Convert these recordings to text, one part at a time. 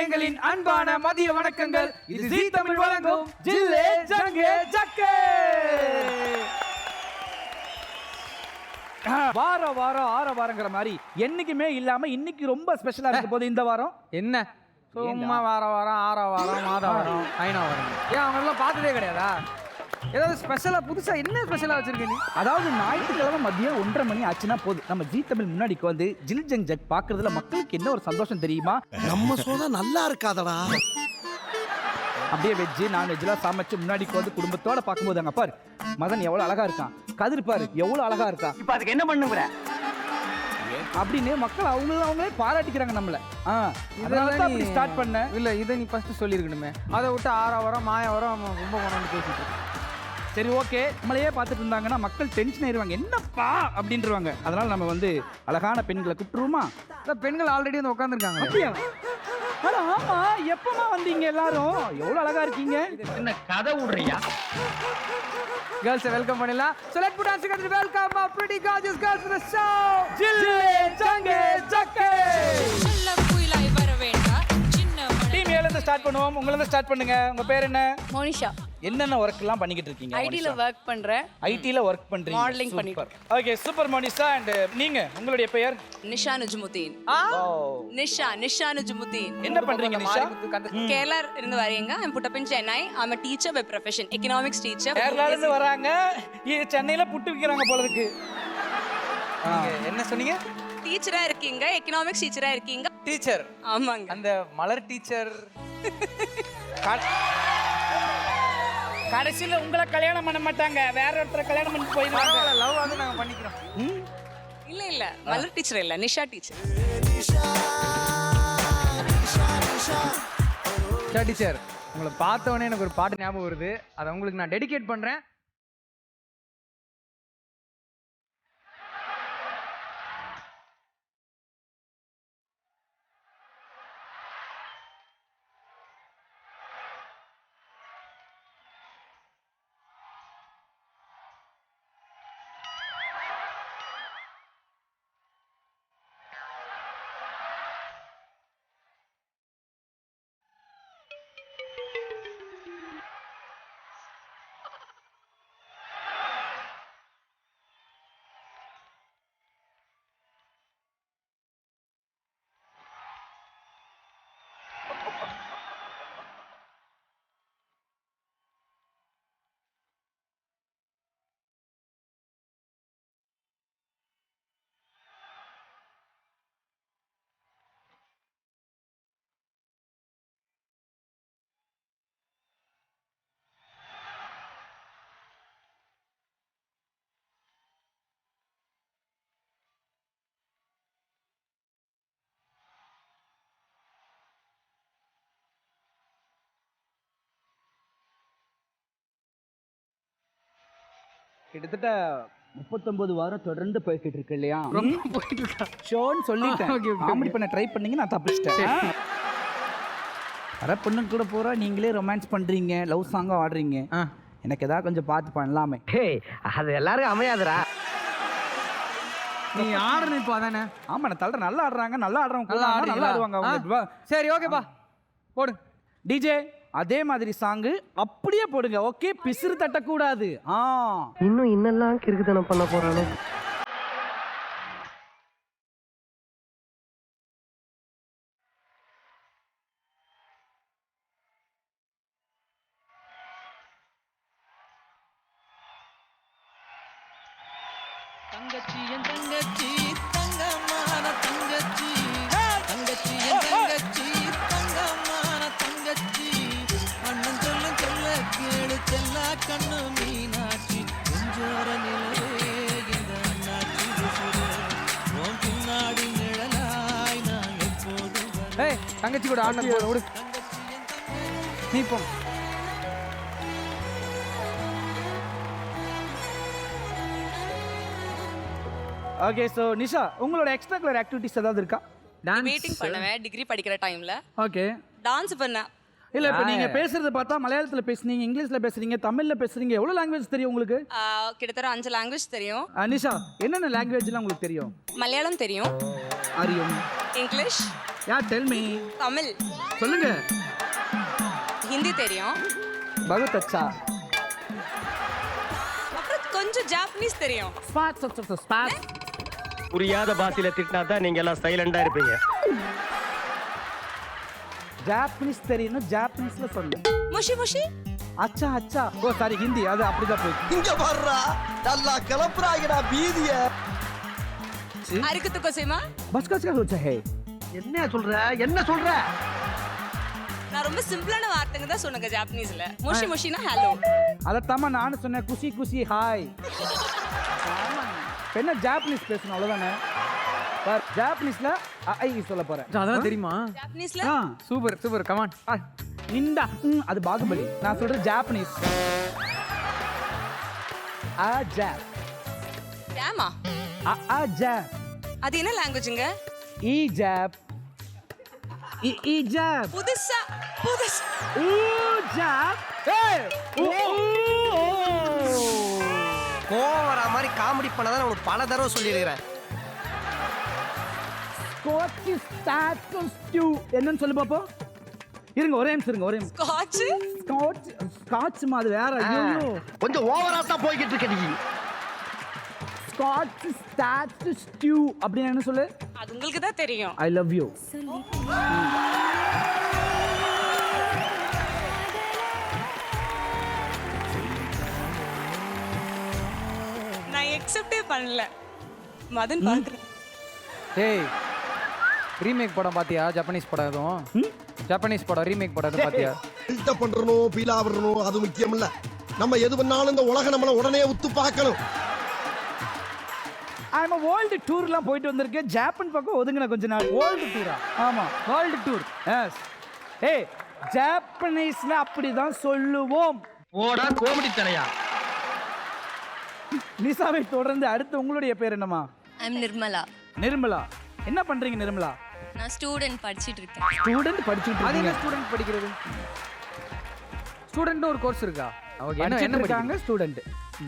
எங்களின் அன்பான மதிய வணக்கங்கள். இது ஜீ தமிழ் வழங்கும் ஜில்லே ஜங்கே ஜக்கே. வாரம் வாரம் வாரங்கிற மாதிரி என்னைக்குமே இல்லாம இன்னைக்கு ரொம்ப ஸ்பெஷலா இருக்க போது இந்த வாரம் என்ன சும்மா வாரம் மாத வாரம் ஐநா வாரம். ஏன் அவங்க எல்லாம் பார்த்ததே கிடையாதா? ஏதாவது ஸ்பெஷலா புதுசா என்ன ஸ்பெஷலா வச்சிருக்க நீ? அதாவது ஞாயிற்றுக்கிழமை மதியம் 1:30 மணி ஆச்சுன்னா போதும் நம்ம ஜீ தமிழ் முன்னாடிக்கு வந்து ஜில் ஜங் ஜக் பாக்குறதுல மக்களுக்கு என்ன ஒரு சந்தோஷம் தெரியுமா? நம்ம சோதா நல்லா இருக்காதடா. அப்படியே வெஜ்ஜு நான்வெஜ்லாம் சமைச்சு முன்னாடிக்கு வந்து குடும்பத்தோட பார்க்கும்போது அங்க பாரு மதன் எவ்வளவு அழகா இருக்கான், கதிர் பாரு எவ்வளவு அழகா இருக்கான், இப்ப அதுக்கு என்ன பண்ணுங்கிற அப்படின்னு மக்கள் அவங்களே பாராட்டிக்கிறாங்க நம்மள. அப்படி ஸ்டார்ட் பண்ண இல்ல இதை நீ ஃபர்ஸ்ட் சொல்லிருக்கணுமே. அதை விட்டு ஆறாவரம் மாயாவரம் ரொம்ப கொண்டாந்து பேசிட்டு. சரி ஓகே, நம்மளையே பார்த்துட்டு இருந்தாங்கன்னா மக்கள் டென்ஷன் ஆயிடுவாங்க, என்னப்பா அப்படின்றவாங்க. அதனால நம்ம வந்து அழகான பெண்களை கூப்பிட்டுருவோமா? பெண்கள் ஆல்ரெடி வந்து உட்காந்துருக்காங்க. அப்படியா? அட ஆமா, எப்பமா வந்தீங்க எல்லாரும்? எவ்வளவு அழகா இருக்கீங்க. என்ன கதை விடுறியா? Girls வெல்கம் பண்ணலாம். So let's put hands together to welcome our pretty gorgeous girls to the show. ஜில்லே ஜங்கே ஜக்கே. நல்ல குயிலாய் வர வேண்டாம் சின்ன டீம் ஏல இருந்து ஸ்டார்ட் பண்ணுவோம். உங்கள இருந்து ஸ்டார்ட் பண்ணுங்க. உங்க பேர் என்ன? மோனிஷா. என்னென்ன வர்க் எல்லாம் பண்ணிக்கிட்டு இருக்கீங்க? ஐடில வர்க் பண்றேன். ஐடில வர்க் பண்றீங்க. மாடலிங் பண்ணிட்டு. Okay super Monisha. அண்ட் நீங்க உங்களுடைய பெயர்? நிஷா நஜ்முதீன். நிஷா நஜ்முதீன். என்ன பண்றீங்க நிஷா? கேரளா இருந்து வரீங்க. I'm put up in Chennai. I'm a teacher by profession, economics teacher. கேரளால இருந்து வராங்க. சென்னையில புட்டு விக்கிறாங்க போல இருக்கு. என்ன சொன்னீங்க? டீச்சரா இருக்கீங்க, எக்கனாமிக்ஸ் டீச்சரா இருக்கீங்க. டீச்சர். ஆமாங்க. அந்த மலர் டீச்சர் கடைசியில உங்களை கல்யாணம் பண்ண மாட்டாங்க, வேற ஒருத்தரை கல்யாணம் பண்ணி போயிடுவாங்க. லவ் வந்து நாங்க பண்ணிக்கிறோம். இல்ல மலர் டீச்சர் இல்ல, நிஷா டீச்சர். டீச்சர் உங்களை பார்த்த உடனே எனக்கு ஒரு பாட்டு ஞாபகம் வருது. அதை உங்களுக்கு நான் டெடிகேட் பண்றேன். கிட்டத்தட்ட 39 வாரம் தொடர்ந்து போய்கிட்டு இருக்கு இல்லையா? ரொம்ப போயிட்டு இருக்கா ஷோன்னு சொல்லிட்டேன். காமெடி பண்ண ட்ரை பண்ணீங்க, நான் தப்பிச்சிட்டேன். வர பொண்ணு கூட போறா, நீங்களே ரொமான்ஸ் பண்றீங்க, லவ் சாங்கா ஆடுறீங்க. எனக்கு ஏதாவது கொஞ்சம் பார்த்து பண்ணலாமே. அது எல்லாரும் அமையாதுடா. நீ ஆடுறேன் இப்போ அதானே? ஆமா, நான் தள்ளுற நல்லா ஆடுறாங்க, நல்லா ஆடுறவங்க நல்லா ஆடுவாங்க அவங்க. சரி ஓகேப்பா போடு டிஜே. அதே மாதிரி சாங்கு அப்படியே போடுங்க, ஓகே? பிசிறு தட்டக்கூடாது. இன்னும் இன்னெல்லாம் கிறுக்குத்தனம் பண்ண போறானே. தங்கச்சி என் தங்கச்சி தங்கமான தங்கச்சி, தங்கச்சி என் தங்கச்சி தங்கமான தங்கச்சி, அண்ணன் சொல்ல கேளு செல்லா கண்ணு மீனாட்சி, கொஞ்சோர நிலவே இந்த அண்ணாச்சி உன் பின்னாடி நிழலாய் நான் எப்போதும். ஏய் தங்கச்சி கூட ஆடின போற விடு. நீ போ. ஓகே சோ நிஷா, உங்களோட எக்ஸ்ட்ரா கரிக்குலர் ஆக்டிவிட்டீஸ் ஏதாவது இருக்கா? மீட்டிங் பண்ணுவேன் டிகிரி படிக்கிற டைம்ல. ஓகே. டான்ஸ் பண்ணேன். இல்ல இப்ப நீங்க பேசுறத பார்த்தா மலையாளத்துல பேசுறீங்க, இங்கிலீஷ்ல பேசுறீங்க, தமிழ்ல பேசுறீங்க. எவ்வளவு லாங்குவேஜ் தெரியும் உங்களுக்கு? கிட்டத்தட்ட 5 லாங்குவேஜ் தெரியும். நிஷா, என்னென்ன லாங்குவேஜ்லாம் உங்களுக்கு தெரியும்? மலையாளம் தெரியும், அறியும். இங்கிலீஷ், யா டெல் மீ. தமிழ். சொல்லுங்க. ஹிந்தி தெரியும். பகுத் அச்சா. அப்புறம் கொஞ்சம் ஜாப்பனீஸ் தெரியும். புரியாத பாஷையில திட்டினா தான் நீங்க எல்லாம் சைலண்டா இருப்பீங்க. ஜாப்பனீஸ் தெரியும், ஜாப்பனீஸ்ல சொல்லு. முஷி முஷி. அச்சா அச்சா. ஓ சாரி, ஹிந்தி. அது அப்படிதான் போயிருக்கு. இங்க வர்றா நல்லா கிளப்புறாங்கடா பீதிய. அரிக்குத்து கொசைமா. பஸ் கஸ் கஸ் होता है. என்ன சொல்ற? நான் ரொம்ப சிம்பிளான வார்த்தைங்க தான் சொன்னேங்க ஜாப்பனீஸ்ல. முஷி முஷினா ஹலோ. அதத்தாம நானும் சொன்னேன், குஷி குஷி ஹாய். என்ன ஜாப்பனீஸ் பேசணும் அவ்வளவுதானே. பார் ஜாப்பனீஸ்ல ஐ சொல்ல போறேன். அதெல்லாம் தெரியுமா? ஜாப்பனீஸ்ல சூப்பர் சூப்பர் கமான். நிண்டா அது பாகுபலி. நான் சொல்றது ஜாப்பனீஸ். ஆ ஜாப். ஏமா? ஆ ஜாப். அது என்ன லாங்குவேஜ்ங்க? ஈ ஜாப். ஈ ஜாப். புதுசா புதுசா. ஊ ஜாப். ஏய் ஊ. கோவர மாதிரி காமெடி பண்ணாதான் உனக்கு பல தடவை சொல்லியிருக்கிறேன். ஸ்காட்ச் ஸ்டாட்ஸ் ஸ்டியூ என்னன்னு சொல்லு பாப்போம். இருங்க ஒரே நிமிஷம் இருங்க, ஒரே நிமிஷம். ஸ்காட்ச். ஸ்காட்ச் மாதிரி வேற. ஐயோ கொஞ்சம் ஓவரா தான் போய்கிட்டு இருக்க நீ. ஸ்காட்ச் ஸ்டாட்ஸ் ஸ்டியூ அப்படின்னு என்ன சொல்லு? அது உங்களுக்கு தான் தெரியும். I love you. நான் எக்ஸெப்டே பண்ணல. மதன் பாக்குறேன். ஏய் ரீமேக் படம் பாத்தியா? ஜப்பானீஸ் படம் எதுவும்? ஜப்பானீஸ் படம் ரீமேக் படம் எதுவும் பாத்தியா? பில்டப் பண்றணும், பீலா வரணும், அது முக்கியம் இல்ல. நம்ம எது பண்ணாலும் இந்த உலக நம்மள உடனே உத்து பார்க்கணும். ஐம் வேர்ல்டு டூர்லாம் போயிட்டு வந்திருக்கேன். ஜப்பான் பக்கம் ஒதுங்கின கொஞ்ச நாள். வேர்ல்டு டூரா? ஆமா வேர்ல்டு டூர். எஸ். ஏய் ஜப்பானீஸ்ல அப்படிதான் சொல்லுவோம். ஓடா காமெடி தலையா. நிசாவை தொடர்ந்து அடுத்து உங்களுடைய பேர் என்னமா? ஐம் நிர்மலா. நிர்மலா. என்ன பண்றீங்க நிர்மலா? நான் ஸ்டூடெண்ட் படிச்சிட்டு இருக்கேன். ஸ்டூடெண்ட் படிச்சிட்டு அது இருக்கீங்க. என்ன ஸ்டூடெண்ட் படிக்கிறது? ஸ்டூடெண்ட்னு ஒரு கோர்ஸ் இருக்கா? ஓகே என்ன என்ன படிக்காங்க? இருக்காங்க ஸ்டூடெண்ட்.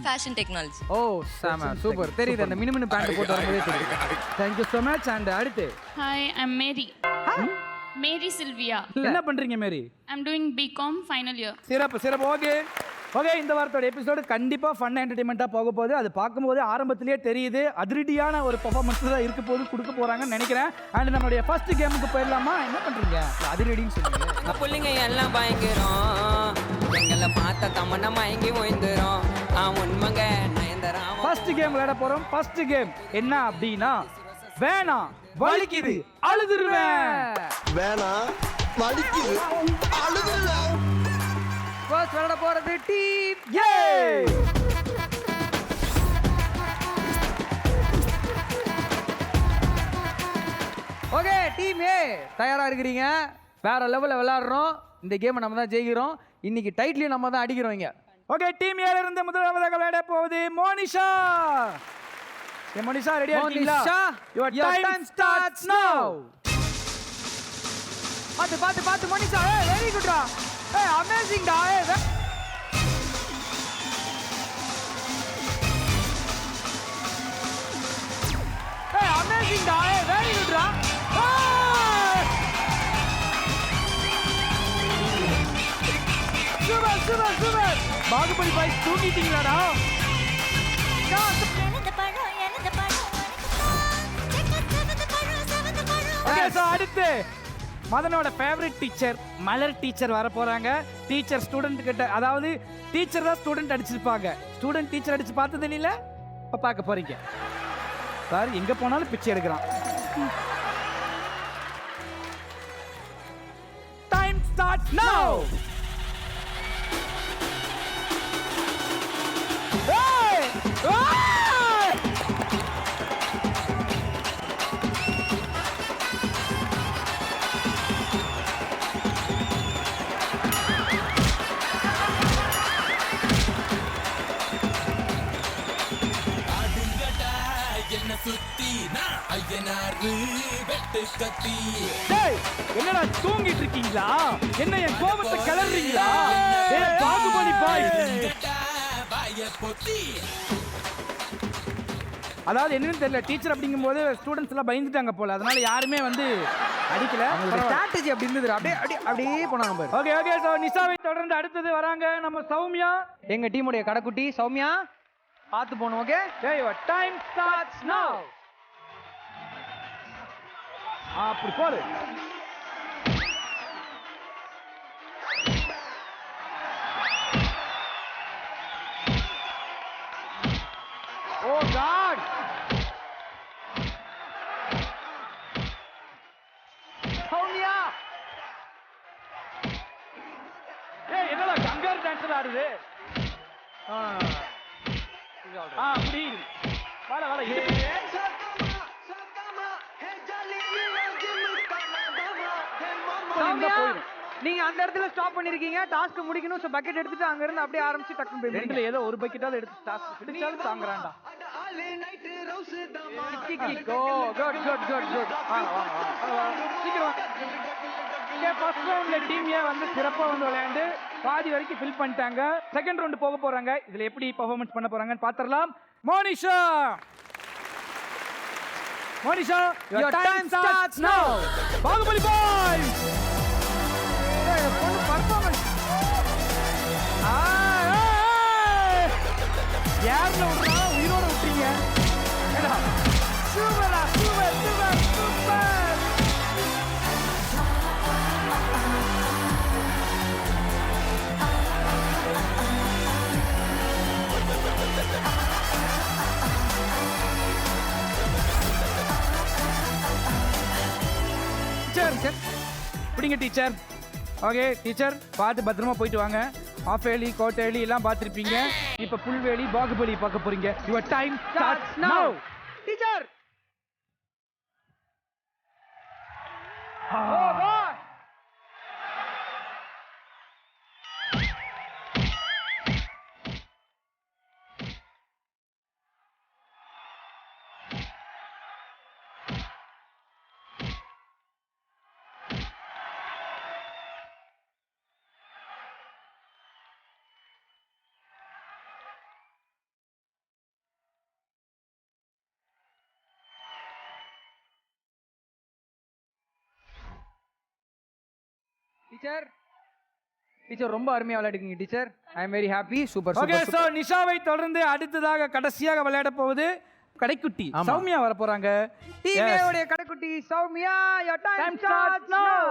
Fashion technology. ஓ சாம சூப்பர். தெரியுது அந்த மினிமம் பேண்ட் போட்டு வரும்போதே தெரியுது. Thank you so much. and அடுத்து Hi, I'm Mary. Mary Sylvia. என்ன பண்றீங்க மேரி? I'm doing BCom final year. சிறப்பு சிறப்பு. ஓகே ஓகே, இந்த வாரத்தோட எபிசோடு கண்டிப்பா ஃபன் என்டர்டைன்மெண்ட்டாக போக போகுது. அது பார்க்கும்போது ஆரம்பத்திலேயே தெரியுது அதிரடியான ஒரு பெர்ஃபார்மன்ஸ் தான் இருக்க போது கொடுக்க போறாங்கன்னு நினைக்கிறேன். அண்ட் நம்மளுடைய ஃபர்ஸ்ட் கேமுக்கு போயிடலாமா? என்ன பண்றீங்க? அதிரடின்னு சொல்லுங்க. புள்ளிங்க எல்லாம் பயங்கரம், எங்களை பார்த்த தமன்னா மயங்கி ஓய்ந்துரும். உண்மைங்க நயன்தரா. ஃபர்ஸ்ட் கேம் விளையாட போறோம். ஃபர்ஸ்ட் கேம் என்ன அப்படின்னா, வேணாம் வலிக்குது அழுதுருவேன். வேணாம் வலிக்குது அழுதுறேன். ஃபர்ஸ்ட் விளையாட போறது டீம் ஏ. ஓகே டீம் ஏ தயாரா இருக்கிறீங்க? வேற லெவல்ல விளையாடுறோம். இந்த கேமை நம்ம தான் ஜெயிக்கிறோம். இன்னைக்கு டைட்டிலையும் நம்ம தான் அடிக்கிறோம் இங்க. ஓகே டீம் ஏல இருந்து முதலாவதாக விளையாட போகுது மோனிஷா. மோனிஷா ரெடியா இருக்கீங்களா? Monisha, your time starts now. பாத்து மோனிஷா. ஏய் வெரி குட் டா. ஏய் அமேசிங் டா. ஏய் அமேசிங் டா. வெரி குட் டா. Super super super. Baahubali boy தூங்கிட்டீங்களாடா? ஓகே சோ அடுத்து மதனோட ஃபேவரட் டீச்சர் மலர் டீச்சர் வர போறாங்க. டீச்சர் ஸ்டூடெண்ட் கிட்ட, அதாவது டீச்சர் தான் ஸ்டூடெண்ட் அடிச்சிருப்பாங்க. ஸ்டூடெண்ட் டீச்சர் அடிச்சு பார்த்தது இல்ல, இப்ப பார்க்க போறீங்க. சார் எங்க போனாலும் பிச்சை எடுக்கிறான். டைம் ஸ்டார்ட் நவ. ஏய் ஏய். டேய் என்னடா தூங்கிட்டு இருக்கீங்களா? என்ன என் கோபத்தை கிளறீங்களா? டேய் பாகுபலி பாய். அதாவது என்னன்னு தெரியல, டீச்சர் அப்படிங்கும்போது ஸ்டூடெண்ட்ஸ் எல்லாம் பயந்துட்டாங்க போல, அதனால யாருமே வந்து அடிக்கல. ஸ்ட்ராட்டஜி அப்படி இருந்தது. அப்படியே போனாங்க பாரு. Okay okay. ஸோ நிஷாவை தொடர்ந்து அடுத்தது வராங்க நம்ம சௌமியா. எங்க டீமுடைய கடைக்குட்டி சௌமியா, பார்த்து போகணும். ஓகே, டைம் ஸ்டார்ட்ஸ் நவ. அப்படி போடு. ஓ காட். சௌமியா, ஏய் என்னடா கங்கர் டான்ஸ் ஆடுது? அப்படி வாடா வாடா. சௌமியா, நீங்க அந்த இடத்துல ஸ்டாப் பண்ணிருக்கீங்க. டாஸ்க் முடிக்கணும். சோ பக்கெட் எடுத்துட்டு அங்க இருந்து அப்படியே ஆரம்பிச்சு டக்குனு போய் ரெண்டுல ஏதோ ஒரு பக்கெட்டாவது எடுத்து டாஸ்க் பிடிச்சாலும் தாங்கறான்டா. Go good good good good. சீக்கிரம். ஓகே, ஃபர்ஸ்ட் ரவுண்ட்ல டீம் ஏ வந்து சிறப்பா வந்து விளையாண்டு பாதி வரைக்கும் ஃபில் பண்ணிட்டாங்க. செகண்ட் ரவுண்ட் போக போறாங்க. இதுல எப்படி பெர்ஃபார்மன்ஸ் பண்ண போறாங்கன்னு பாத்துறலாம். Monisha, Monisha, your time starts now. Baahubali பாய். பொண்ணு பர்ஃபார்மன்ஸ் யாருல விடுறா, உயிரோட விட்டீங்க. சூப்பரா, சூப்பர் சூப்பர் சூப்பர். டீச்சர் பிடிங்க டீச்சர். ஓகே டீச்சர், பார்த்து பத்திரமா போயிட்டு வாங்க. ஆஃபேலி, கோட்டேலி எல்லாம் பார்த்துருப்பீங்க. இப்போ புல்வேலி, பாகுபலி பார்க்க போறீங்க. யுவர் டைம் ஸ்டார்ட்ஸ் நவ. டீச்சர். ஓ பாய். டீச்சர், டீச்சர் ரொம்ப அருமையா விளையாடுங்க teacher. I am very happy. Super okay. Super. So நிஷாவை தொடர்ந்து அடுத்ததாக கடைசியாக விளையாட போவது கடைக்குட்டி சௌமியா வர போறாங்க. டீம் ஏ உடைய கடைக்குட்டி Soumya, your time starts now.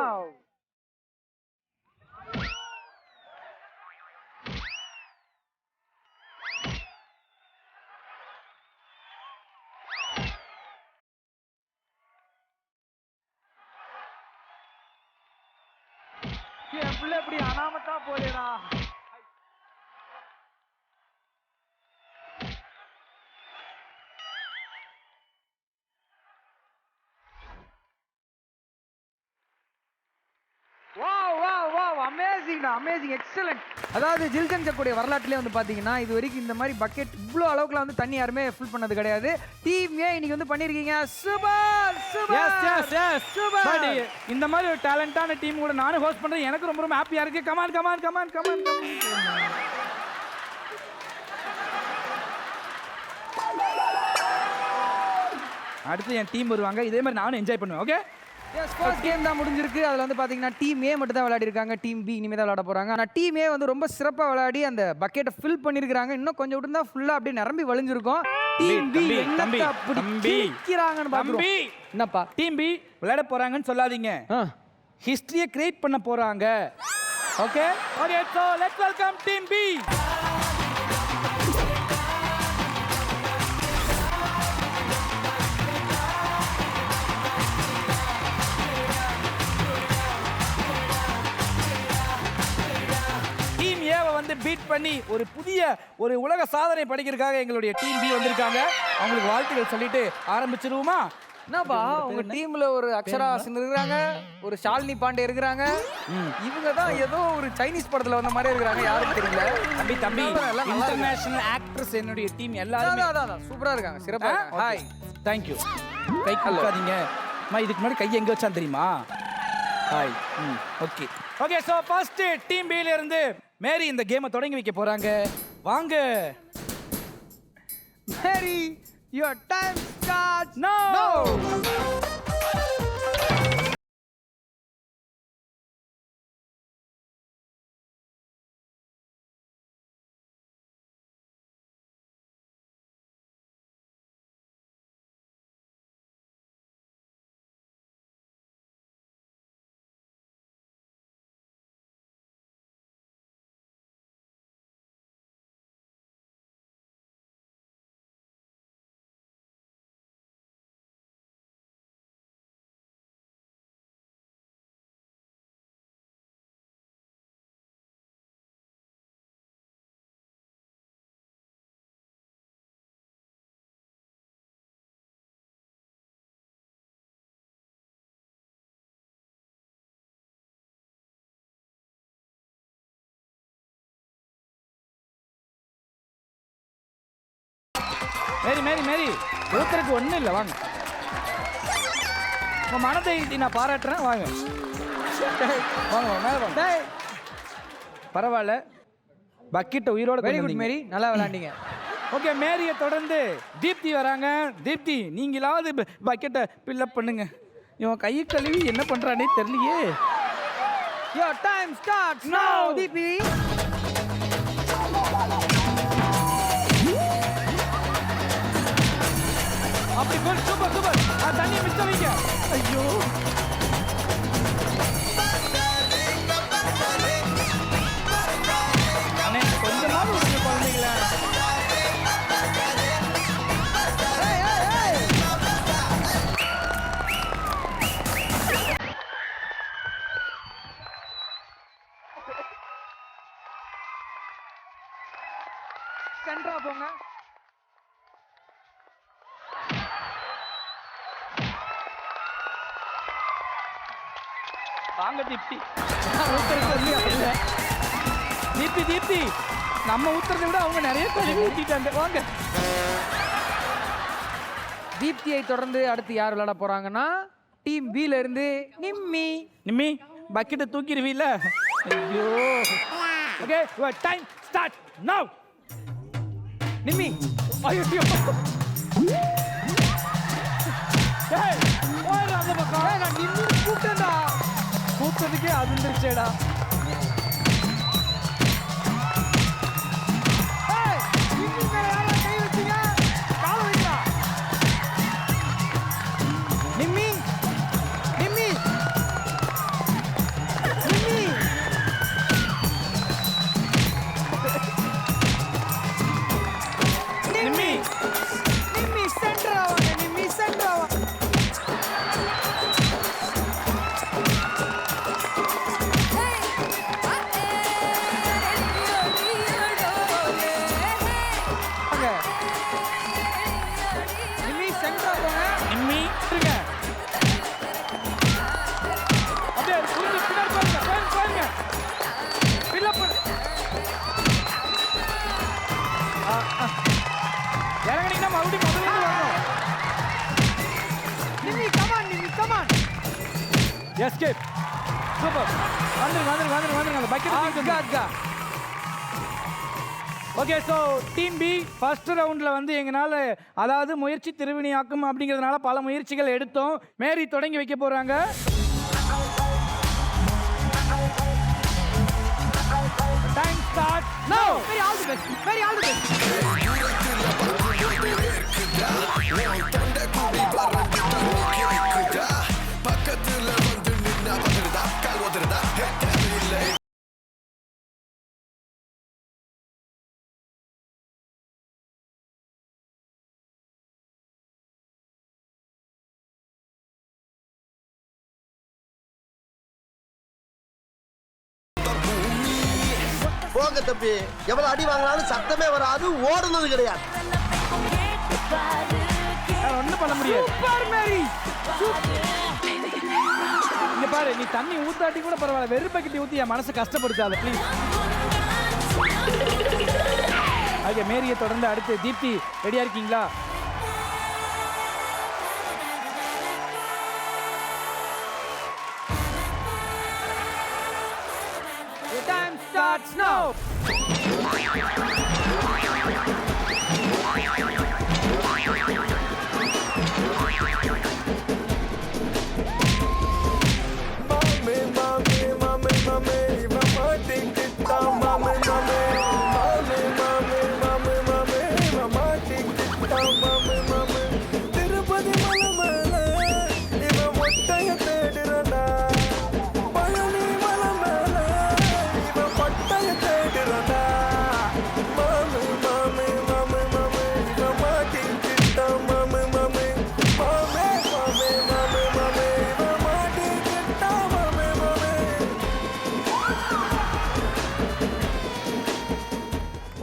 என் பிள்ளை இப்படி அனாமத்தா போலேடா. Wow wow wow, amazing amazing, excellent. அதாவது ஜில்ஜன் சக்குடைய வரலாற்றிலே வந்து பாத்தீங்கன்னா இது வரைக்கும் இந்த மாதிரி பக்கெட் இவ்வளோ அளவுக்குலாம் வந்து தண்ணி யாருமே ஃபுல் பண்ணது கிடையாது. டீம் ஏ இன்னைக்கு வந்து பண்ணிருக்கீங்க. Super super. Yes yes yes super. But இந்த மாதிரி ஒரு டாலண்டான டீம் கூட நானும் ஹோஸ்ட் பண்றது எனக்கு ரொம்ப ரொம்ப ஹாப்பியா இருக்கு. Come on come on come on come on come on. அடுத்து என் டீம் வருவாங்க. இதே மாதிரி நானும் என்ஜாய் பண்ணுவேன். ஓகே. ஃபர்ஸ்ட் கேம் தான் முடிஞ்சிருக்கு. அதில் வந்து பார்த்தீங்கன்னா டீம் ஏ மட்டும் தான் விளையாடி இருக்காங்க. டீம் பி இனிமேல் தான் விளையாட போகிறாங்க. ஆனால் டீம் ஏ வந்து ரொம்ப சிறப்பாக விளையாடி அந்த பக்கெட்டை ஃபில் பண்ணியிருக்காங்க. இன்னும் கொஞ்சம் விட்டு தான் ஃபுல்லாக அப்படியே நிரம்பி வழிஞ்சிருக்கும். டீம் பி என்னத்தை அப்படி கிழிக்கிறாங்கன்னு பாக்குறோம். என்னப்பா டீம் பி விளையாட போறாங்கன்னு சொல்லாதீங்க. ஹிஸ்டரியை கிரியேட் பண்ண போறாங்க. Okay okay. So let's welcome team B. Beat பண்ணி ஒரு புதிய ஒரு உலக சாதனை படைக்கிறதுக்காக எங்களுடைய டீம் பி வந்திருக்காங்க. அவங்களுக்கு வாழ்த்துக்கள் சொல்லிட்டு ஆரம்பிச்சிருவோமா? என்னப்பா உங்க டீம்ல ஒரு அக்ஷரா சிங் இருக்கிறாங்க, ஒரு ஷாலினி பாண்டே இருக்கிறாங்க. இவங்க தான் ஏதோ ஒரு சைனீஸ் படத்துல வந்த மாதிரி இருக்கிறாங்க. யாருக்கு தெரியல. தம்பி தம்பி இன்டர்நேஷனல் ஆக்ட்ரஸ் என்னுடைய டீம் எல்லாரும் சூப்பரா இருக்காங்க. சிறப்பா இருக்காங்க. Hi, thank you. கை கழுவாதீங்க. மா இதுக்கு முன்னாடி கை எங்க வச்சான் தெரியுமா? Hi. Okay okay. So first team B ல இருந்து மேரி இந்த கேமை தொடங்கி வைக்க போறாங்க. வாங்க மேரி, Your time starts now. மேரி ஒருத்தருக்கு ஒன்றும் இல்லை வாங்க. உங்கள் மனதை நான் பாராட்டுறேன் வாங்க. வாங்க மேலே வாங்க. பரவாயில்ல, பக்கெட்டை உயிரோட வெரி குட் மேரி, நல்லா விளையாண்டீங்க. ஓகே, மேரியை தொடர்ந்து தீப்தி வராங்க. தீப்தி, நீங்களாவது பக்கெட்டை ஃபில்லப் பண்ணுங்க. இவன் கை கழுவி என்ன பண்ணுறானே தெரியலையே. Your time starts now, தீபி. அப்படி போல் சூப்பர் சூப்பர். தண்ணி மிச்ச வைங்க. ஐயோ, அண்ணே கொஞ்சமாவது விடுங்க குழந்தைங்கள. சென்டரா போங்க. வாங்க தீப்தி. தீப்தி தீப்தி, நம்ம ஊத்துறதை விட அவங்க நிறைய கழுவி ஊத்திட்டாங்க. வாங்க. தீப்தியை தொடர்ந்து அடுத்து யார் விளையாட போறாங்கன்னா டீம் பி ல இருந்து நிம்மி. நிம்மி, பக்கெட்டை தூக்கிடுவீல்ல? ஐயோ. Okay, your time start now. Nimmi. ஐயோ, ஏய் ஓடுறா அந்த பக்கம். ஏய், நான் நிம்மி கூப்பிட்டேன்டா. கூப்பிட்டதுக்கே அதிர்ந்துருச்சேடா. ஏய், நிம்மி மேல யாரா கை வச்சீங்க? கால வைடா. நிம்மி. நிம்மி. நிம்மி. நிம்மி. நிம்மி சென்டரா வாங்க. நிம்மி சென்டரா வாங்க. நிம்மி சென்டரா போங்க. நிம்மி இருங்க. அப்படியே புரிஞ்சு பின்னாடி பாருங்க. பாருங்க. ஃபில்லப் பண்ணு. இறங்குனீங்கன்னா மறுபடியும் முதல்ல இருந்து வரணும். Nimmi come on. Nimmi come on. Escape. Super. வந்துருங்க. அந்த பக்கெட் அக்கா. Okay, so team B first ரவுண்டில் வந்து எங்களால், அதாவது முயற்சி திருவினையாக்கும் அப்படிங்கிறதுனால பல முயற்சிகள் எடுத்தோம். மேரி தொடங்கி வைக்க போகிறாங்க. டைம் ஸ்டார்ட் நவ. Very all the best. Very all the best. பக்கத்துல வந்து நின்னா பதறதா கால் உதறதா தேவையில்லை. போங்க தம்பி, எவ்வளவு அடி வாங்கினாலும் சத்தமே வராது, ஓடுனது கிடையாது. ஒன்றும் பண்ண முடியாது. சூப்பர் மேரி. இங்க பாரு, நீ தண்ணி ஊத்தாட்டி கூட பரவாயில்ல, வெறும் பக்கெட்டி ஊத்தி என் மனசு கஷ்டப்படுத்தாத ப்ளீஸ். ஓகே, மேரியை தொடர்ந்து அடுத்து தீப்தி ரெடியா இருக்கீங்களா? The time starts now.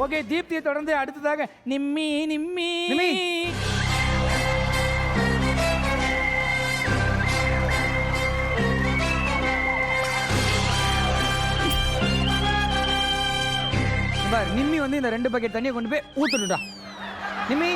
Okay, தீப்தியை தொடர்ந்து அடுத்ததாக நிம்மி நிம்மி நிம்மி. பாரு, நிம்மி வந்து இந்த 2 பக்கெட் தண்ணியை கொண்டு போய் ஊத்துடுடா. நிம்மி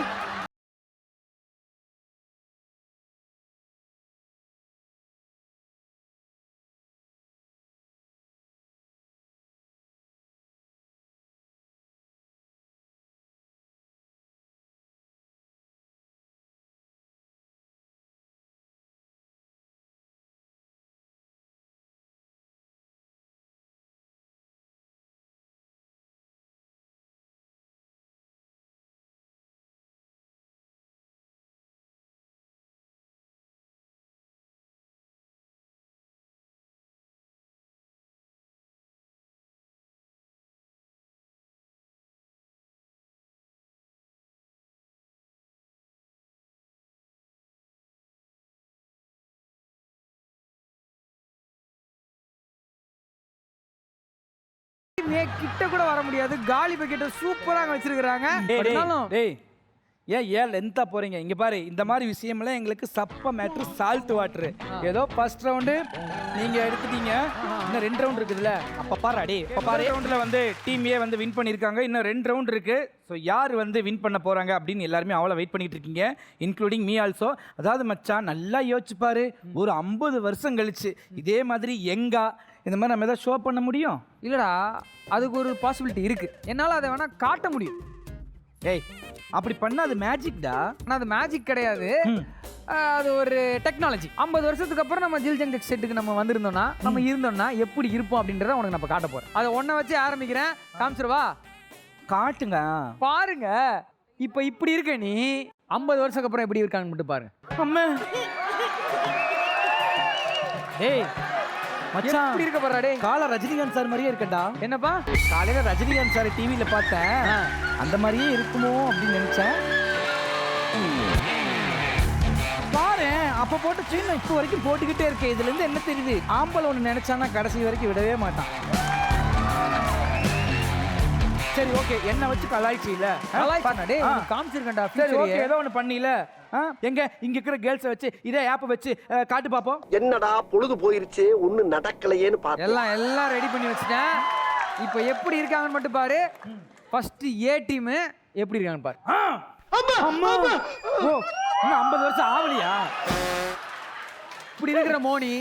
கிட்ட கூட வர முடியாது. காலி பக்கெட்டை சூப்பரா வச்சிருக்காங்க. டேய் ஏன் லென்த்தா போறீங்க? இங்க பாரு, இந்த மாதிரி விஷயம்லாம் எங்களுக்கு சப்ப மேட்ரு, சால்ட் வாட்டர். ஏதோ ஃபர்ஸ்ட் ரவுண்டு நீங்க எடுத்துட்டீங்க, இன்னும் 2 ரவுண்ட் இருக்குதுல்ல, அப்ப பாரு அடி. இப்ப பாரு, ரவுண்ட்ல வந்து டீம் ஏ வந்து வின் பண்ணிருக்காங்க, இன்னும் 2 ரவுண்ட் இருக்கு. ஸோ யார் வந்து வின் பண்ண போறாங்க அப்படின்னு எல்லாருமே அவ்வளோ வெயிட் பண்ணிட்டு இருக்கீங்க, இன்க்ளூடிங் மீ ஆல்சோ. அதாவது மச்சான், நல்லா யோசிச்சு பாரு, ஒரு 50 வருஷம் கழிச்சு இதே மாதிரி எங்கா இந்த மாதிரி நம்ம ஏதாவது ஷோ பண்ண முடியும்? இல்லடா, அதுக்கு ஒரு பாசிபிலிட்டி இருக்கு. என்னால அதை வேணா காட்ட முடியும். ஏய், அப்படி பண்ணா அது மேஜிக்டா. ஆனால் அது மேஜிக் கிடையாது, அது ஒரு டெக்னாலஜி. 50 வருஷத்துக்கு அப்புறம் நம்ம ஜில்ஜங் டெக் செட்டுக்கு நம்ம வந்திருந்தோம்னா, நம்ம இருந்தோம்னா எப்படி இருப்போம் அப்படின்றத உனக்கு நம்ம காட்ட போறேன். அதை ஒன்றை வச்சு ஆரம்பிக்கிறேன், காமிச்சிருவா. காட்டுங்க. பாருங்க, இப்போ இப்படி இருக்க நீ 50 வருஷத்துக்கு அப்புறம் எப்படி இருக்கான்னு மட்டும் பாருங்க. அம்மா, ஏய் மச்சான், எப்படி இருக்க போறா? டேய், கால ரஜினிகாந்த் சார் மாதிரியே இருக்கடா. என்னப்பா? காலையில ரஜினிகாந்த் சார் டிவியில பார்த்தேன், அந்த மாதிரியே இருக்குமோ அப்படின்னு நினைச்சேன். பாரு, அப்ப போட்டு சீன இப்போ வரைக்கும் போட்டுக்கிட்டே இருக்கேன். இதுல இருந்து என்ன தெரியுது? ஆம்பளை ஒன்று நினைச்சானா கடைசி வரைக்கும் விடவே மாட்டான். சரி ஓகே, என்ன வச்சு கலாய்ச்சி இல்ல காமிச்சிருக்கேன்டா. சரி ஓகே, ஏதோ ஒன்று பண்ணில. எங்க இங்க இருக்கிற கேர்ள்ஸை வச்சு இதே ஆப்பை வச்சு காட்டு பாப்போம். என்னடா பொழுது போயிருச்சு, ஒண்ணு நடக்கலையேன்னு பார்த்தேன். எல்லாம் ரெடி பண்ணி வச்சுட்டேன். இப்போ எப்படி இருக்காங்கன்னு மட்டும் பாரு. ஃபர்ஸ்ட் ஏ டீம் எப்படி இருக்காங்கன்னு பாரு. அம்மா, ஓ, இன்னும் 50 வருஷம் ஆவலியா? இப்படி இருக்கிற மோனி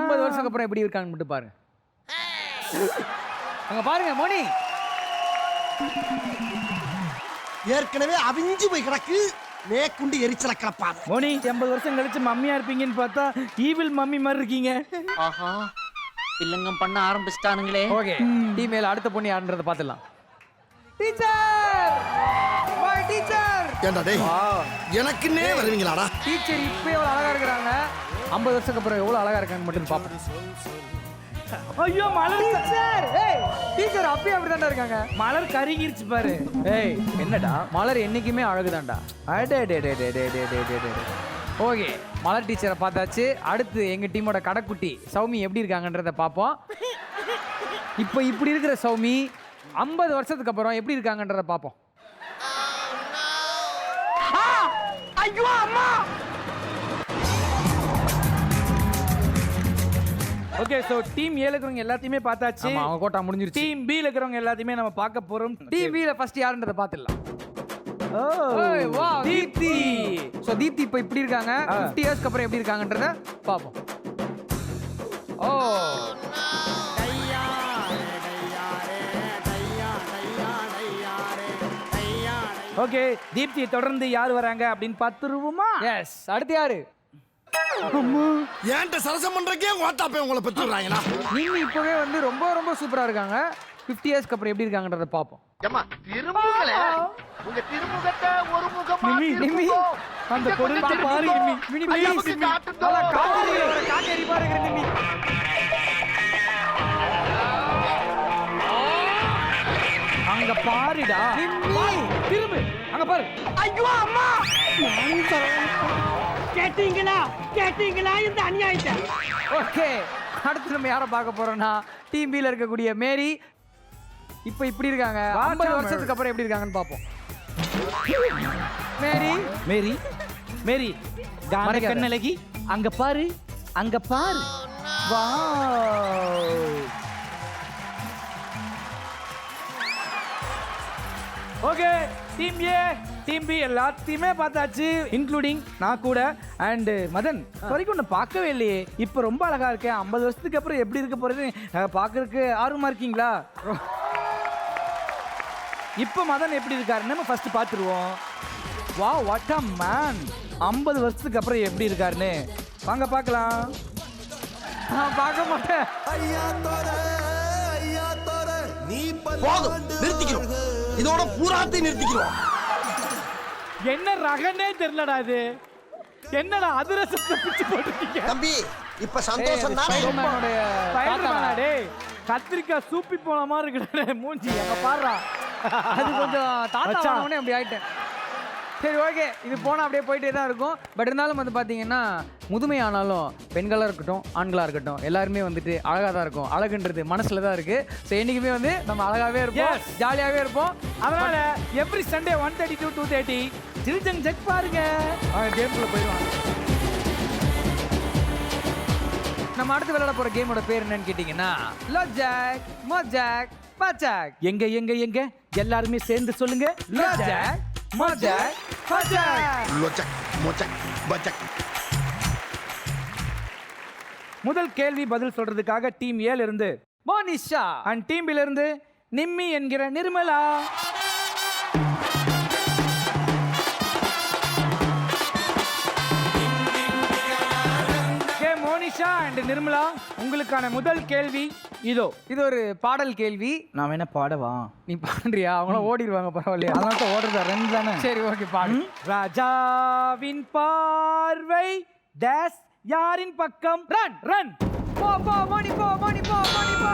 50 வருஷத்துக்கு அப்புறம் எப்படி இருக்காங்கன்னு மட்டும் பாருங்க. அங்க பாருங்க மோனி, ஏற்கனவே அவிஞ்சு போய் கிடக்கு, மேற்குண்டு எரிச்சல கிளப்பாது. மோனி, 80 வருஷம் கழிச்சு மம்மியா இருப்பீங்கன்னு பார்த்தா ஈவில் மம்மி மாதிரி இருக்கீங்க. ஆஹா, இல்லங்கம் பண்ண ஆரம்பிச்சிட்டானுங்களே. ஓகே, டீமேல அடுத்த பொண்ணு யாருன்றத பார்த்துடலாம். Teacher, my teacher. ஏண்டா டேய், எனக்குன்னே வருவீங்களாடா? டீச்சர் இப்போ எவ்வளவு அழகா இருக்கிறாங்க, 50 வருஷத்துக்கு அப்புறம் எவ்வளவு அழகா இருக்காங்கன்னு மட்டும் பாப்போம். ஐயோ மலர் டீச்சர், ஏய் டீச்சர் அப்பயே அப்படிதான்டா இருக்காங்க. மலர் கருகிருச்சு பாரு. ஏய் என்னடா? மலர் என்னைக்குமே அழகுதான்டா. ஓகே, மலர் டீச்சரை பார்த்தாச்சு. அடுத்து எங்க டீமோட கடைக்குட்டி சௌமி எப்படி இருக்காங்கன்றத பார்ப்போம். இப்போ இப்படி இருக்கிற சௌமி 50 வருஷத்துக்கு அப்புறம் எப்படி இருக்காங்கன்றத பார்ப்போம். ஐயோ அம்மா. ஓகே, சோ டீம் ஏல இருக்கிறவங்க எல்லாத்தையுமே பார்த்தாச்சு. ஆமா, அவங்க கோட்டா முடிஞ்சிருச்சு. டீம் பி ல இருக்கிறவங்க எல்லாத்தையுமே நம்ம பார்க்க போறோம். டீம் பி ல ஃபர்ஸ்ட் யாருன்றத பார்த்துடலாம். ஓ வா, தீப்தி. சோ தீப்தி இப்போ இப்படி இருக்காங்க, 50 இயர்ஸ்க்கு அப்புறம் எப்படி இருக்காங்கன்றத பார்ப்போம். ஓ ஓகே, தீப்தியை தொடர்ந்து யார் வராங்க அப்படின்னு பார்த்துருவோமா? எஸ், அடுத்து யாரு? ஏன்ட்ட சரசம் பண்றக்கே ஓட்டாப்பே உங்களை பெற்றுறாங்களா? நீங்க இப்பவே வந்து ரொம்ப ரொம்ப சூப்பரா இருக்காங்க. 50 இயர்ஸ்க்கு அப்புறம் எப்படி இருக்காங்கன்றத பாப்போம். ஏம்மா திரும்புங்களே, உங்க திருமுகத்தை ஒரு முகமா நிம்மி அந்த கொடுத்து பாரு நிம்மி. Mini please Nimmi. அத காட்டேரி பாருங்க நிம்மி. அங்க பாருடா நிம்மி திரும்பு, அங்க பாரு. ஐயோ அம்மா. கேட்டீங்களா இந்த அநியாயத்தை? ஓகே, அடுத்து நம்ம யாரை பார்க்க போறோம்னா டீம் பி ல இருக்கக்கூடிய மேரி. இப்போ இப்படி இருக்காங்க. What 50 a வருஷத்துக்கு அப்புறம் எப்படி இருக்காங்கன்னு பார்ப்போம். மேரி மேரி மேரி காந்த மறைக்காத. கண்ணழகி அங்க பாரு அங்க பாரு. Wow. Okay team A team B எல்லாத்தையுமே பார்த்தாச்சு, இன்க்ளூடிங் நான் கூட. அண்ட் மதன் வரைக்கும் ஒன்று பார்க்கவே இல்லையே. இப்போ ரொம்ப அழகா இருக்கேன். 50 வருஷத்துக்கு அப்புறம் எப்படி இருக்க போறது பார்க்கறதுக்கு ஆர்வமா இருக்கீங்களா? இப்போ மதன் எப்படி இருக்காரு நம்ம ஃபர்ஸ்ட் பார்த்துருவோம். Wow what a man. 50 வருஷத்துக்கு அப்புறம் எப்படி இருக்காருன்னு வாங்க பார்க்கலாம். நான் பார்க்க மாட்டேன். போதும், நிறுத்திக்கிறோம். இதோட பூராத்தை நிறுத்திக்கிறோம். என்ன ரகனே தெரியலடா இது. என்னடா அதிரசத்தை பிச்சு போட்டுருக்கீங்க. தம்பி இப்ப சந்தோஷம் தானே? ஸ்பைடர்மேனுடைய ஸ்பைடர்மேனா டேய்? கத்திரிக்காய் சூப்பி போன மாதிரி இருக்குடா மூஞ்சி. அங்க பாருடா. அது கொஞ்சம் தாத்தா மச்சான். ஆனவனே அப்படி ஆயிட்டேன். சரி ஓகே, இது போனால் அப்படியே போயிட்டே தான் இருக்கும். பட் இருந்தாலும் வந்து பார்த்தீங்கன்னா முதுமை ஆனாலும் பெண்களாக இருக்கட்டும் ஆண்களாக இருக்கட்டும் எல்லாருமே வந்துட்டு அழகாக தான் இருக்கும். அழகுன்றது மனசில் தான் இருக்குது. ஸோ என்றைக்குமே வந்து நம்ம அழகாகவே இருப்போம், Yes. ஜாலியாகவே இருப்போம். அதனால every Sunday 1:30 to 2:30 children check பாருங்க. கேம்குள்ள போயிடுவாங்க. நம்ம அடுத்து விளையாட போகிற கேமோட பேர் என்னன்னு கேட்டிங்கன்னா லோஜாக் மோஜாக் பாஜாக். எங்க எங்க எங்க எல்லாருமே சேர்ந்து சொல்லுங்க. லோஜாக் மோஜாக் பாஜாக். லொச்சக் மொச்சக் பச்சக். முதல் கேள்வி பதில் சொல்றதுக்காக டீம் ஏல இருந்து மோனிஷா அண்ட் டீம் பில இருந்து நிம்மி என்கிற நிர்மலா. Okay, மோனிஷா அண்ட் நிர்மலா உங்களுக்கான முதல் கேள்வி இதோ. இது ஒரு பாடல் கேள்வி. நான் வேணா பாடவா? நீ பாடுறியா? அவங்களாம் ஓடிடுவாங்க, பரவாயில்லையா? அதனால தான் ஓடுறதா ரெண்டு தானே. சரி ஓகே பாடு. ராஜாவின் பார்வை டேஸ் யாரின் பக்கம்? Run run. போ போ மணி போ மணி போ மணி போ.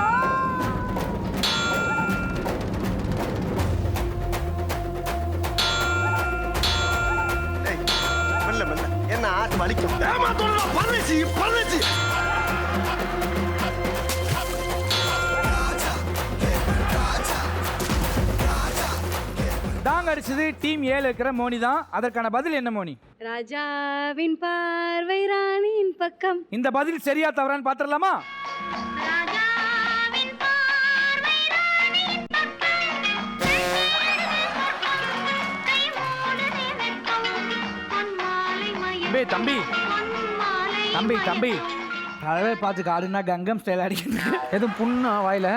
மெல்ல மெல்ல என்ன ஆட்டு வலிக்கும். ஏமாத்தோடா பரதேசி பரதேசி. தாங்க அடிச்சது டீம் ஏல இருக்கிற மோனி தான். அதற்கான பதில் என்ன மோனி? ராஜாவின் பார்வை ராணியின் பக்கம். இந்த பதில் சரியா தவறான்னு பாத்துடலாமா? தம்பி தம்பி தம்பி அழவே பார்த்து காடுனா கங்கம் ஸ்டைல் அடிக்கிறது. எதுவும் புண்ணா வாயில?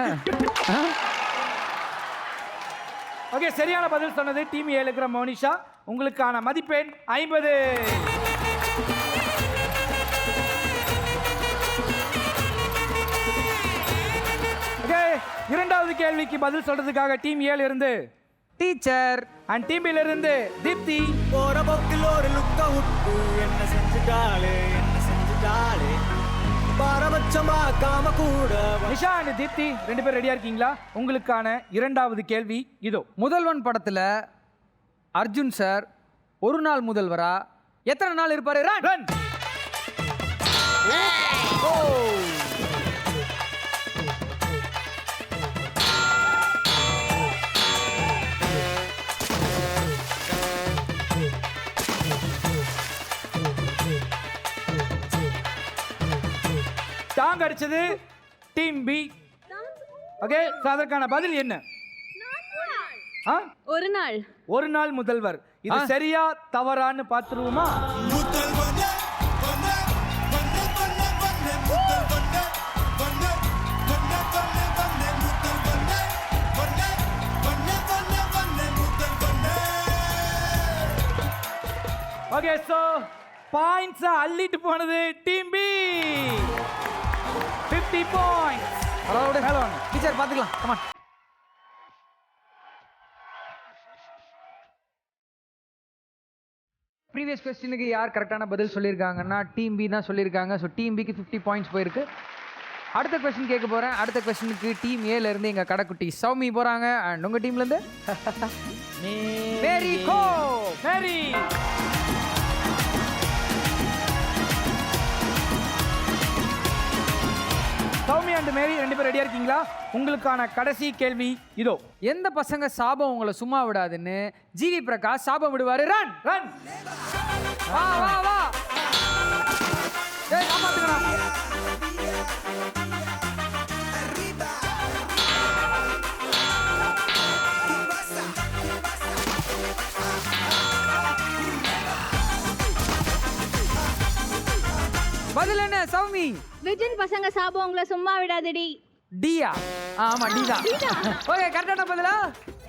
ஓகே, சரியான பதில் சொன்னது டீம் ஏல இருக்கிற மோனிஷா. உங்களுக்கான மதிப்பெண் 50. ஓகே, இரண்டாவது கேள்விக்கு பதில் சொல்றதுக்காக டீம் ஏல இருந்து டீச்சர் அண்ட் டீம் பில இருந்து தீப்தி. போற போக்கில் ஒரு லுக்க விட்டு என்ன செஞ்சுட்டாளே என்ன செஞ்சுட்டாளே பாரபட்சம் பார்க்காம கூட. நிஷா அண்ட் தீப்தி ரெண்டு பேரும் ரெடியா இருக்கீங்களா? உங்களுக்கான இரண்டாவது கேள்வி இதோ. முதல்வன் படத்துல அர்ஜுன் சார் ஒரு நாள் முதல்வரா எத்தனை நாள் இருப்பாரு? Run run. டாங் அடிச்சது டீம் பி. ஓகே, அதற்கான பதில் என்ன? ஒரு நாள். ஒரு நாள் முதல்வர். இது சரியா தவறான்னு பார்த்துருவோமா? ஓகே, சோ பாயிண்ட்ஸ் அள்ளிட்டு போனது team B. 50 points. Hello teacher பாத்துக்கலாம். கமான். ப்ரீவியஸ் கொஸ்டினுக்கு யார் கரெக்டான பதில் சொல்லியிருக்காங்கன்னா டீம் பி தான் சொல்லியிருக்காங்க. ஸோ டீம் பிக்கு 50 பாயிண்ட்ஸ் போயிருக்கு. அடுத்த கொஸ்டின் கேட்க போகிறேன். அடுத்த கொஸ்டினுக்கு டீம் ஏல இருந்து எங்கள் கடைக்குட்டி சௌமி போகிறாங்க. அண்ட் உங்கள் டீம்லேருந்து மேரி கோ. மேரி சௌமியா அண்ட் மேரி 2 பேரும் ரெடியா இருக்கீங்களா? உங்களுக்கான கடைசி கேள்வி இதோ. எந்த பசங்க சாபம் உங்களை சும்மா விடாதுன்னு ஜிவி பிரகாஷ் சாபம் விடுவாரு. Run run. வா வா வா. ஏய் காப்பாத்துங்கடா. பதில் என்ன சௌமி? விஜன் பசங்க சாபம் உங்களை சும்மா விடாதடி. டியா? ஆமா டி தான். ஓகே கரெக்டான பதிலா?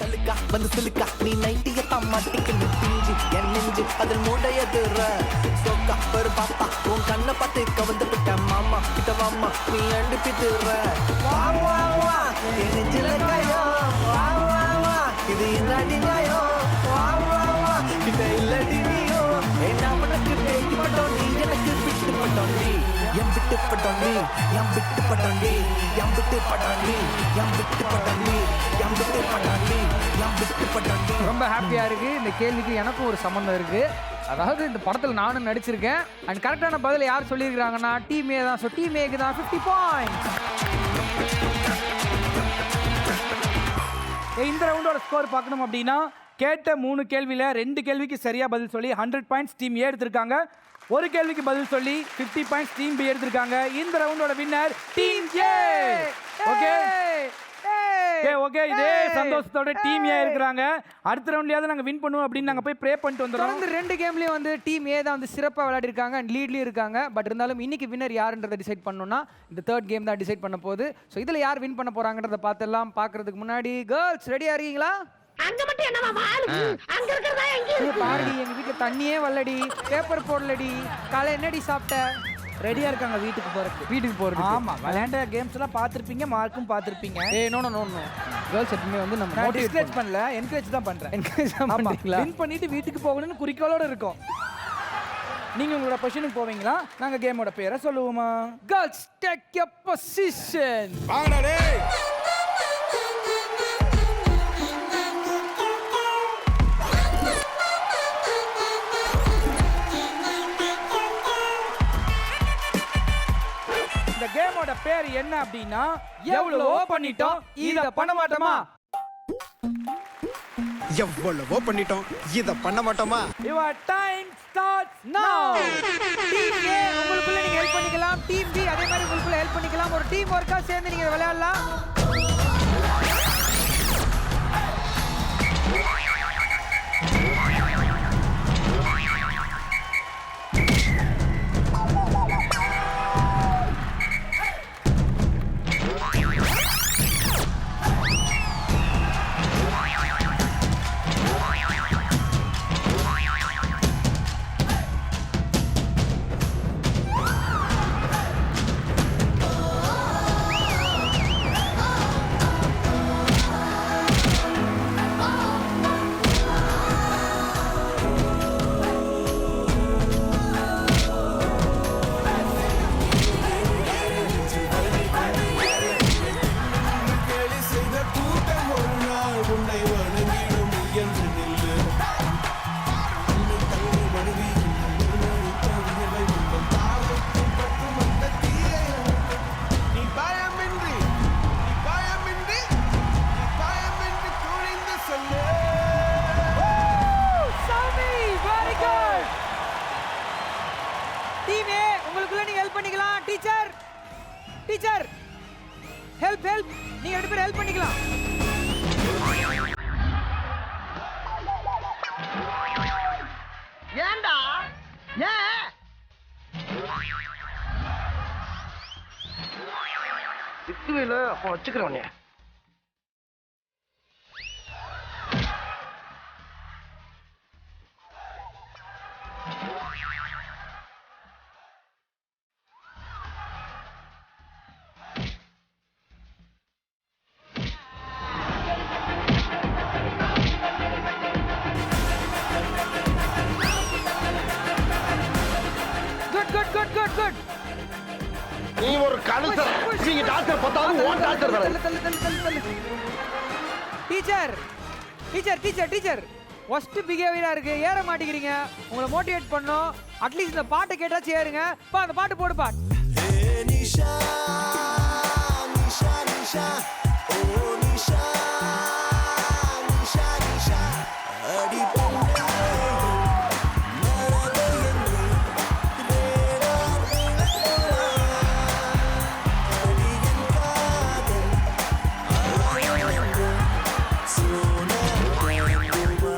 தலுக்கா வந்து சிலுக்கா நீ நைட்டிய தம்மாட்டிக்கு பிஞ்சு என் நெஞ்சு அதில் மூடையதுற சொக்கா ஒரு பாப்பா உன் கண்ணை பார்த்து கவந்து விட்ட மாமா கிட்ட வாமா நீ அண்டுப்பித்துற வா வா வா என் நெஞ்சில காயோ வா வா வா இது என்னடி நியாயோ வா வா வா கிட்ட இல்லடி நீயோ என்ன உனக்கு பேக்கி பட்டோம் நீ எனக்கு விட்டு பட்டோம் நீ எம் விட்டு பட்டோம் நீ எம் விட்டு பட்டோம் நீ எம் விட்டு பட்டோம் நீ எம் விட்டு பட்டோம் நீ எம் விட்டு பட்டோம் நீ எம் விட்டு பட்டோம் நீ. ரொம்ப ஹாப்பியா இருக்கு. இந்த கேள்விக்கு எனக்கும் ஒரு சம்பந்தம் இருக்கு. அதாவது இந்த படத்துல நானும் நடிச்சிருக்கேன். அண்ட் கரெக்டான பதில் யார் சொல்லியிருக்காங்கன்னா டீம் ஏ தான். ஸோ டீம் ஏக்கு தான் 50 பாயிண்ட்ஸ். இந்த ரவுண்டோட ஸ்கோர் பார்க்கணும் அப்படின்னா கேட்ட 3 கேள்வியில 2 கேள்விக்கு சரியா பதில் சொல்லி 100 பாயிண்ட்ஸ் டீம் ஏ எடுத்திருக்காங்க. ஒரு கேள்விக்கு பதில் சொல்லி 50 பாயிண்ட்ஸ் டீம் பி எடுத்திருக்காங்க. இந்த ரவுண்டோட winner team A. Okay okay இதே சந்தோஷத்தோட டீம் ஏ இருக்கிறாங்க. அடுத்த ரவுண்ட்லயாவது நாங்க வின் பண்ணுவோம் அப்படின்னு நாங்க போய் ப்ரே பண்ணிட்டு வந்துறோம். தொடர்ந்து 2 கேம்லயும் வந்து டீம் ஏ தான் வந்து சிறப்பா விளையாடி இருக்காங்க அண்ட் லீட்லயும் இருக்காங்க. பட் இருந்தாலும் இன்னைக்கு வின்னர் யாருன்றதை டிசைட் பண்ணனும்னா இந்த 3rd கேம் தான் டிசைட் பண்ண போகுது. ஸோ இதுல யார் வின் பண்ண போறாங்கன்றத பார்த்தெல்லாம் பார்க்கறதுக்கு முன்னாடி கேர்ள்ஸ் ரெடியா இருக்கீங்களா? அங்க மட்டும் என்னமா வாளு அங்க இருக்கறதா எங்க பாருடி எங்க வீட்டுல தண்ணியே வரலடி, பேப்பர் போடலடி, காலை என்னடி சாப்பிட்ட? ரெடியா இருக்காங்க வீட்டுக்கு போறதுக்கு. வீட்டுக்கு போறது. ஆமா விளையாண்ட கேம்ஸ் எல்லாம் பார்த்திருப்பீங்க, மார்க்கும் பார்த்திருப்பீங்க. ஏய் no no no no. Girls எப்பவுமே வந்து நம்ம நான் மோட்டிவேட் டிஸ்கரேஜ் பண்ணல, என்கரேஜ் தான் பண்றேன். என்கரேஜ் ஆமா பண்றீங்களா? வின் பண்ணிட்டு வீட்டுக்கு போகணும்னு குறிக்கோளோட இருக்கும். நீங்க உங்களோட பொசிஷனுக்கு போவீங்களா? நாங்க கேமோட பேரை சொல்லுவோமா? Girls take your position. வாங்கடா டேய். இந்த கேமோட பேர் என்ன அப்படின்னா எவ்வளவோ பண்ணிட்டோம் இத பண்ண மாட்டோமா? எவ்வளவோ பண்ணிட்டோம் இத பண்ண மாட்டோமா? யுவர் டைம் ஸ்டார்ட்ஸ் நவ. நவ. டீம் ஏ உங்களுக்குள்ள நீங்க ஹெல்ப் பண்ணிக்கலாம். டீம் பி அதே மாதிரி உங்களுக்குள்ள ஹெல்ப் பண்ணிக்கலாம். ஒரு டீம் ஒர்க்கா சேர்ந்து நீங்க விளையாடலாம். டீம் ஏ உங்களுக்குள்ள நீங்க ஹெல்ப் பண்ணிக்கலாம். Teacher teacher help help. நீங்க 2 பேரும் ஹெல்ப் பண்ணிக்கலாம். ஏண்டா ஏன் வித்துவேல அப்ப வச்சுக்கிறவனே good good good good good. நீ ஒரு கழுசர். நீங்க டாக்டர் பத்தாது ஓன் டாக்டர் வர. Teacher teacher teacher teacher worst பிஹேவியரா இருக்கு. ஏற மாட்டேங்கிறீங்க. உங்களை மோட்டிவேட் பண்ணோம். அட்லீஸ்ட் இந்த பாட்டை கேட்டாச்சும் ஏறுங்க. பா அந்த பாட்டு போடுப்பா. நிஷா ஓ நிஷா நிஷா நிஷா அடி பொண்ணே மரலை என்று வேடா அடி என் காதல் ஆனந்த சோனா குமா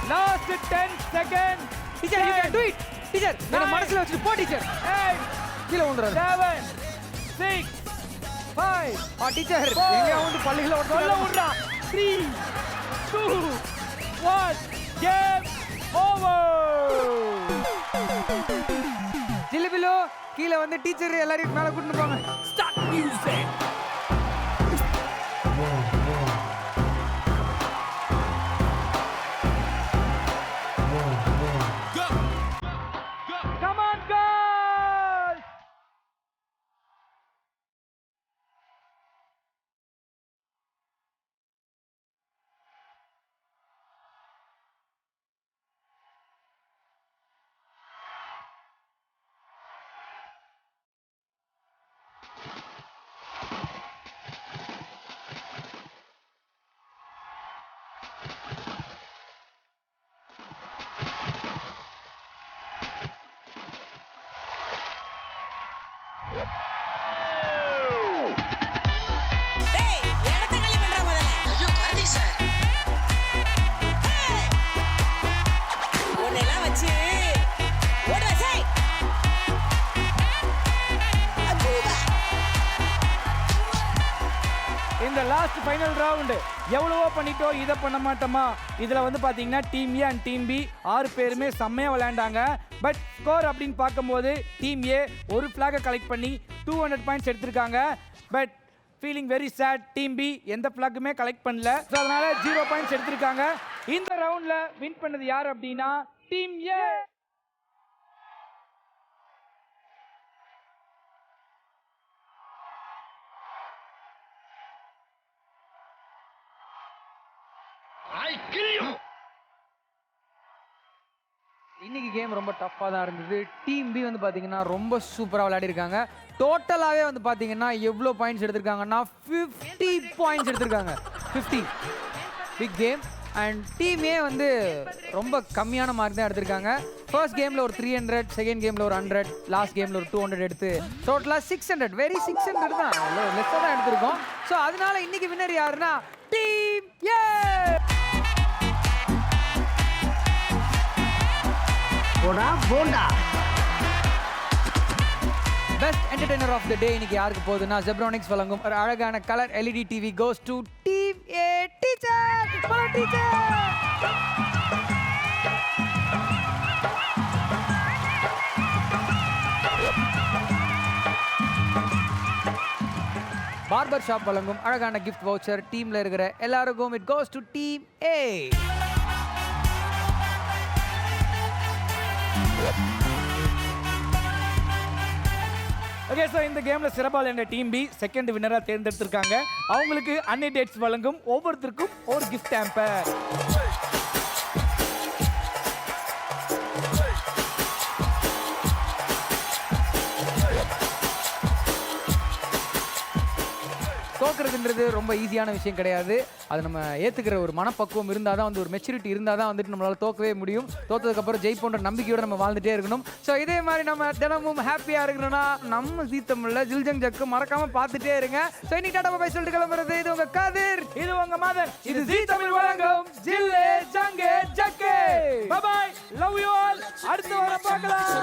last 10 second. Teacher you can do it. Teacher என்ன மனசுல வச்சிட்டு போ டீச்சர். 8 கீழ விழுந்துறாரு. 7 6 5 டீச்சர் எங்க வந்து பள்ளிகள சொல்ல விடுறா. 3 2 1 கேம் ஓவர். ஜிலிபிலோ கீழ வந்து டீச்சர் எல்லாரையும் மேல கூட்டிட்டு போங்க. Start music. Come on, girls! இந்த லாஸ்ட் ஃபைனல் ரவுண்ட் எவ்வளவோ பண்ணிட்டோம், இதை பண்ண மாட்டோமா? இதில் வந்து பார்த்தீங்கன்னா team A and team B 6 பேருமே செம்மையாக விளையாண்டாங்க. பட் ஸ்கோர் அப்படின்னு பார்க்கும்போது டீம் ஏ ஒரு ஃப்ளாகை கலெக்ட் பண்ணி 200 பாயிண்ட்ஸ் எடுத்திருக்காங்க. But feeling very sad, team B எந்த ஃப்ளாக்குமே கலெக்ட் பண்ணல. ஸோ அதனால 0 பாயிண்ட்ஸ் எடுத்திருக்காங்க. இந்த ரவுண்டில் வின் பண்ணது யார் அப்படின்னா டீம் ஏ. இன்னைக்கு கேம் ரொம்ப டஃப்பாக தான் இருந்தது. டீம் பி வந்து பார்த்தீங்கன்னா ரொம்ப சூப்பராக விளையாடிருக்காங்க. டோட்டலாகவே வந்து பார்த்தீங்கன்னா எவ்வளோ பாயிண்ட்ஸ் எடுத்திருக்காங்கன்னா 50 பாயிண்ட்ஸ் எடுத்திருக்காங்க. 50 big game. And team A வந்து ரொம்ப கம்மியான மார்க் தான் எடுத்திருக்காங்க. ஃபர்ஸ்ட் கேமில் ஒரு 300, செகண்ட் கேமில் ஒரு 100, லாஸ்ட் கேமில் ஒரு 200 எடுத்து டோட்டலாக 600, வெரி 600 தான், லெஸ்ஸாக தான் எடுத்திருக்கோம். ஸோ அதனால இன்னைக்கு வின்னர் யாருன்னா டீம் ஏ. போடா bonda. Best entertainer of the day இன்னைக்கு யாருக்கு போகுதுன்னா ஜெப்ரானிக்ஸ் வழங்கும் ஒரு அழகான colour LED TV goes to team A teacher. Barber shop வழங்கும் அழகான கிஃப்ட் வவுச்சர் டீம்ல இருக்கிற எல்லாருக்கும் it goes to team A. Okay, so இந்த கேமில் சிறப்பாக என்ற டீம் பி செகண்ட் வின்னராக தேர்ந்தெடுத்திருக்காங்க. அவங்களுக்கு அன்னி டேட்ஸ் வழங்கும் ஒவ்வொருத்தருக்கும் ஒரு கிஃப்ட் ஹேம்பர். தோக்குறதுன்றது ரொம்ப ஈஸியான விஷயம் கிடையாது. அது நம்ம ஏற்றுக்கிற ஒரு மனப்பக்குவம் இருந்தால் தான் வந்து ஒரு மெச்சூரிட்டி இருந்தால் தான் வந்துட்டு நம்மளால் தோக்கவே முடியும். தோத்ததுக்கப்புறம் ஜெயிப்போன்ற நம்பிக்கையோடு நம்ம வாழ்ந்துட்டே இருக்கணும். ஸோ இதே மாதிரி நம்ம தினமும் ஹாப்பியாக இருக்கணும்னா நம்ம ஜீத்தமில்ல ஜில்ஜங் ஜக்கு மறக்காமல் பார்த்துட்டே இருங்க. ஸோ இன்னைக்கு டாடா பை சொல்லிட்டு கிளம்புறது இது உங்கள் கதிர், இது உங்க மதன், இது ஜீ தமிழ் வழங்கும் ஜில்லே ஜங்கே ஜக்கே. Bye bye, love you all. அடுத்த வாரம் பார்க்கலாம்.